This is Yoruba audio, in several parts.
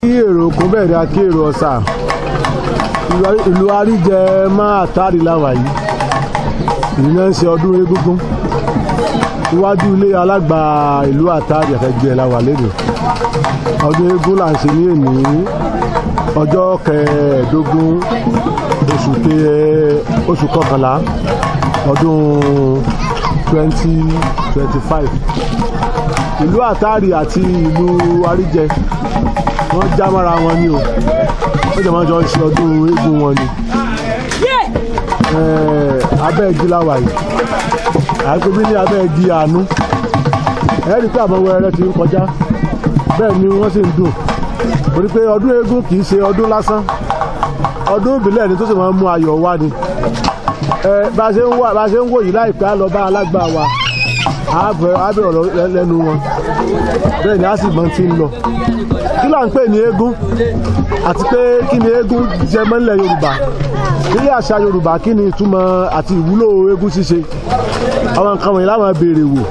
kí èrò kó bẹ̀rẹ̀ akí èrò ọ̀sà ìlú Àríjẹ máa tàrí láwà yìí ìlú náà ń ṣe ọdún egúngún iwájú ilé alágbà ìlú àtàrí àfẹ́gbẹ́ láwà lẹ́nu ọdún eégún là ń ṣe ní èní ọjọ́ kẹẹ̀ẹ́dógún oṣù kọkànlá ọdún 2025 ìlú àtàrí àti ìlú Àríjẹ wọ́n já mára wọn ní o wọ́n jẹ́ máa jọ ṣe ọdún eégún wọn ni abẹ́ igi láwà yìí àgbébí ní abẹ́ igi àánú ẹ̀rí pé àbọ̀wọ̀ ẹrẹ ti ń kọjá bẹ́ẹ̀ ni wọ́n sì ń dùn torí pé ọdún eégún kì í ṣe ọdún lásán ọdún ìbílẹ̀ ni tó sì máa ń mú ayọ̀ wá ni bá a ṣe ń wò yìí láìpẹ́ á lọ bá alágbà wa àbẹ̀ ọ̀rọ̀ lẹ́nu wọn bẹ́ẹ̀ ni a sì mọ̀ tí ń lọ kí là ń pè ní eégún àti pé kí ni eégún jẹ mọ́ nílẹ̀ Yorùbá nílẹ̀ àṣà Yorùbá kí ni ìtumọ̀ àti ìwúlò eégún ṣíṣe àwọn nǹkan wọ̀nyí láwọn béèrè wò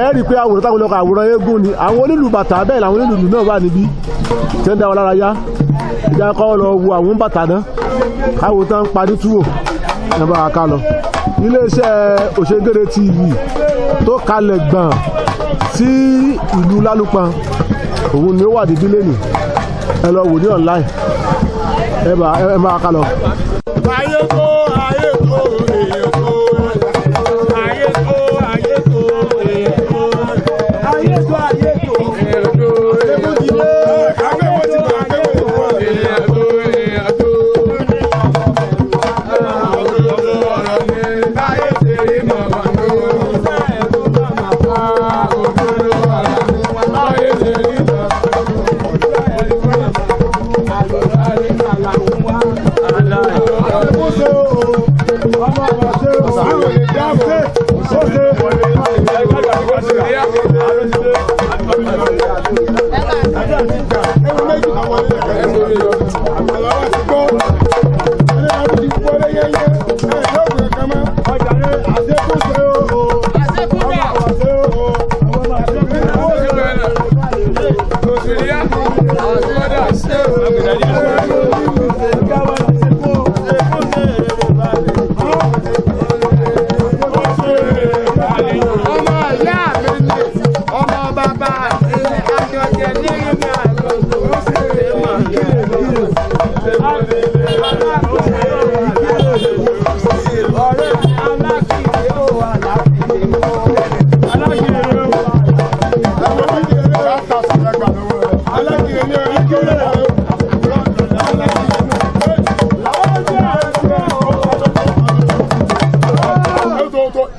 ẹ rí i pé àwòrán táwọn olùkọ́ àwòrán eégún ni àwọn onílù bàtà bẹ́ẹ̀ làwọn onílù náà wà níbí tí ń dá wọn lára yá ìjà kọ́ lọ wo àwọn bàtà náà káwọ́ tán parí túwò ẹ bá wa ká lọ iléeṣẹ́ Òṣègèrè TV tó kalẹ̀ gbọ̀n sí ìlú Lálùpàn òun ni ó wà dídí lẹ́nu ẹ lọ wò ní online ẹ máa ká lọ. ayé kó ayé kó èèyàn kó ayé kó ayé kó èèyàn kó ayé kó ayé kó èèyàn kó eégún ti dé agbẹ́wò ti bọ̀ agbẹ́wò ti bọ̀ èèyàn kó èèyàn kó. ọ̀rọ̀ mi báyé tèrè mọ̀ ọ̀nà ìfẹ́ tó bá máa bá òdodo ọ̀rọ̀ mi báyé tèrè mọ̀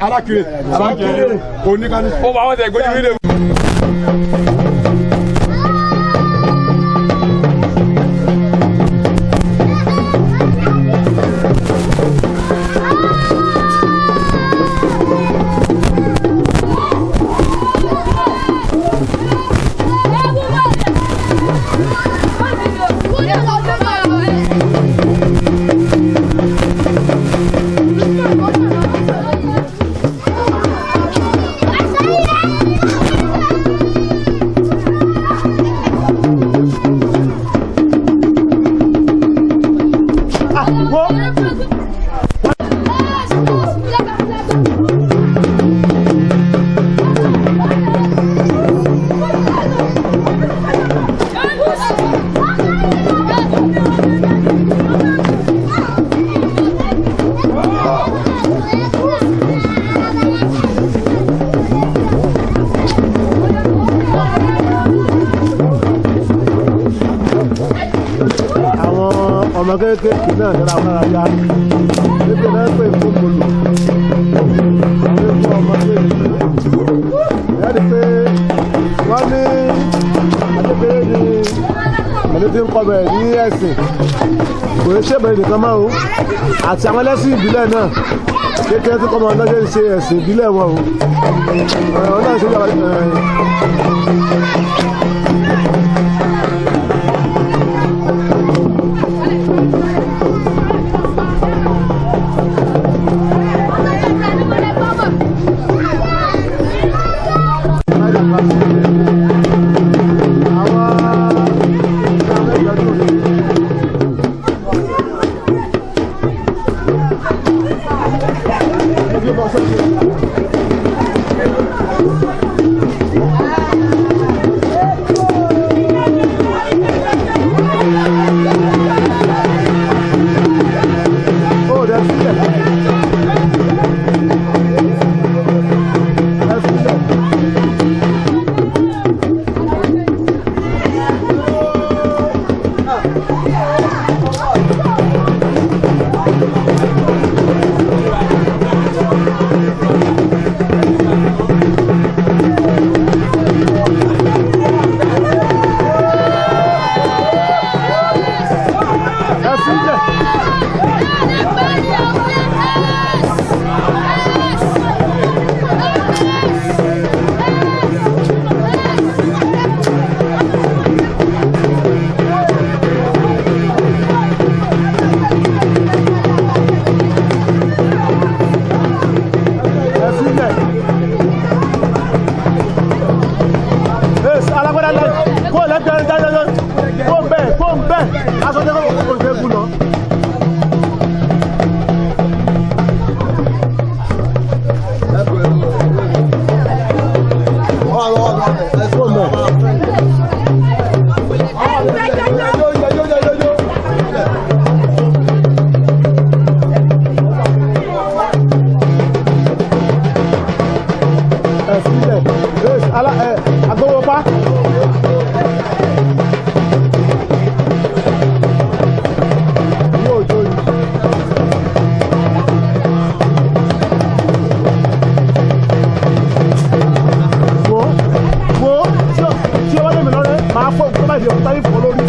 alákìrè oníkanú. ó máa wọ́n tẹ̀ gbójú mi lè. ọmọ kéékèèké náà ní àwọn ará níbi náà pè fún molo àwọn èkó ọmọ kéékèèké yẹ́nì pé wọ́n ní àtẹ̀kẹ́rẹ́ ní ẹni tí ń kọ́ bẹ̀rẹ̀ ní ẹ̀sìn kò ní ṣèbẹ̀rẹ̀ nìkan máa ń àti àwọn ẹlẹ́sìn ìbílẹ̀ náà kékeré tí kọ́ mọ́ ọlọ́jọ́ ń ṣe ẹ̀sìn ìbílẹ̀ wọn o ọ̀rọ̀ náà ṣe aṣọ tẹ́kọ̀ kò ṣe é kú lọ. Agbowópa. Yóò jó yìí. Wo tí o bá lè mi lọ́rẹ́ máa fọ́ òkú tó bá ìdí òkúta ní fọ́ lórí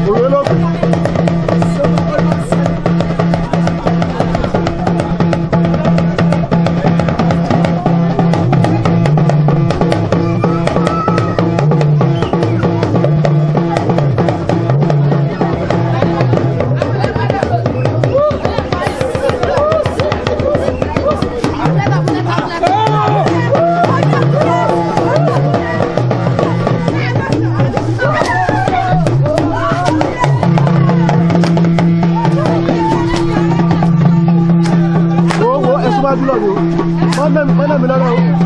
òwe lókè. Mana mi lọ́rọ̀ o.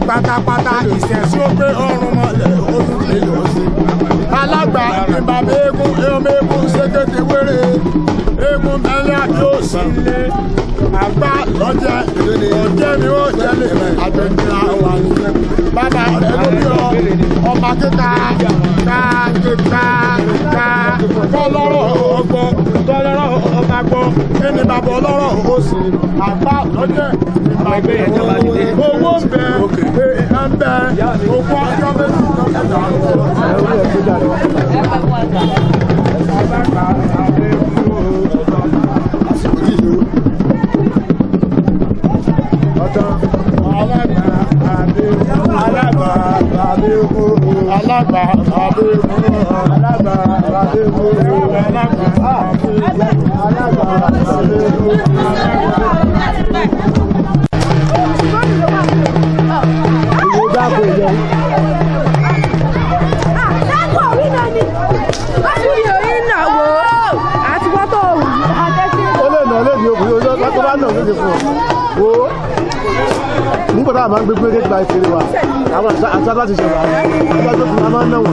pátápátá ìṣẹ̀sí ó gbé ọrùn mọ́lẹ̀ oṣù kejì oṣù. alágbà ní bàbá eégún ọmọ eégún ṣèkéde wéré eégún mẹ́lẹ́ àbí òsì ilé àgbà lọ́jẹ́ ọjẹ́ ni ó jẹ́lẹ̀ àgbẹ̀dẹ̀ àwọn àníyàn. bàbá ẹgbẹ́ bí ọmọ kíkà ká kọ́lọ́rọ̀ ọgbọ́n kọ́lọ́rọ̀ ọmọ gbọ́ ẹni bàbá ọlọ́rọ̀ ó sì àgbà lọ́jẹ́ owó ń bẹ ń bẹ owó ọjọ́ méjì nígbà tá a máa ń gbé gbé gba ìkiri wa àwọn àṣà láti ṣe wà nígbà tó fi máa ń náwó.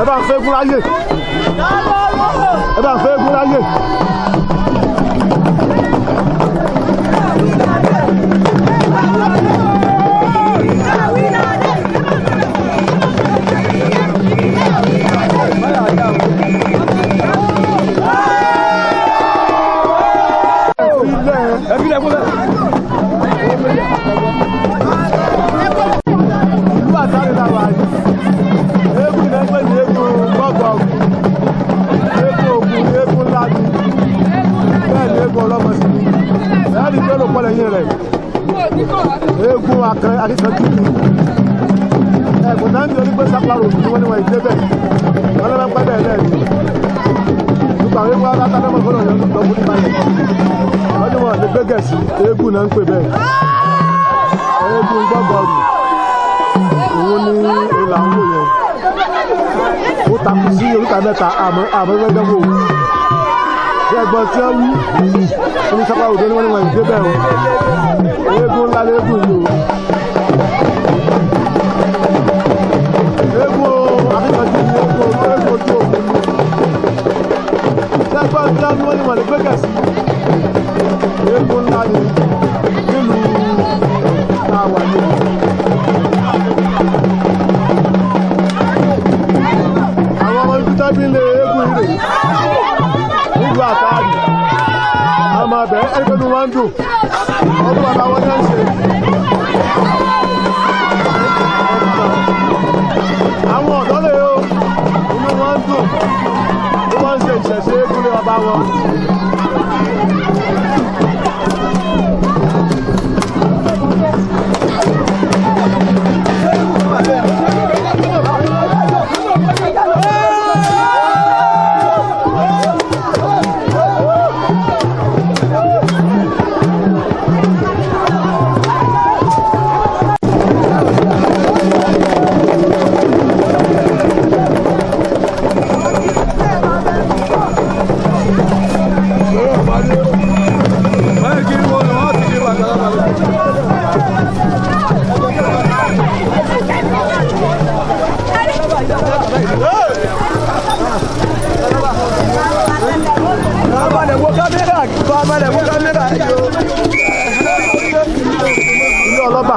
bá ń fẹ́ gún láyè ẹ bá ń fẹ́ gún láyè. eégún akíkanjú ẹ̀gbọ́n náà ń yọrí pé sápárò tí wọ́n ní wọ́n ìdí bẹ́ẹ̀ wọ́n lọ́wọ́ pẹ́ bẹ́ẹ̀ lẹ́yìn nípa àwọn eégún alátàdọ́mọ̀ gbọ́dọ̀ yọ lọ́gbọ́n ní balẹ̀ wọ́n ní wọ́n lè gbé gẹ̀ẹ́sì eégún náà ń pè bẹ́ẹ̀ eégún gbọ́gbọ́rù òun ní ìlà ń wò yẹn ó takú sí oríta mẹ́ta àmọ́ gbẹ́gbẹ́wò bí ẹ̀gbọ́n tí wọ́n wí ní sápárò tó ní wọ́n ní wọ́n ìdí bẹ́ẹ̀ o eégún ńlá léégún yìí o eégún akíkanjú ni eégún ojú òkú ni sẹ́gbọ́n tí wọ́n ní wọ́n lè gbé gẹ̀ẹ́sì eégún ńlá ni nílùú àwà ni. àwọn ọmọ ibi tábí lé eégún yìí rè nílùú àtàrí àmọ́ abẹ́rẹ́ ẹni pẹ̀lú wọn ń dùn ọdún bàbá wọn náà ń ṣe. àwọn ọ̀dọ́ lè o inú wọn ń dùn bí wọ́n ń ṣe ìṣẹ̀ṣe eégún bàbá wọn. ilé ọlọ́ba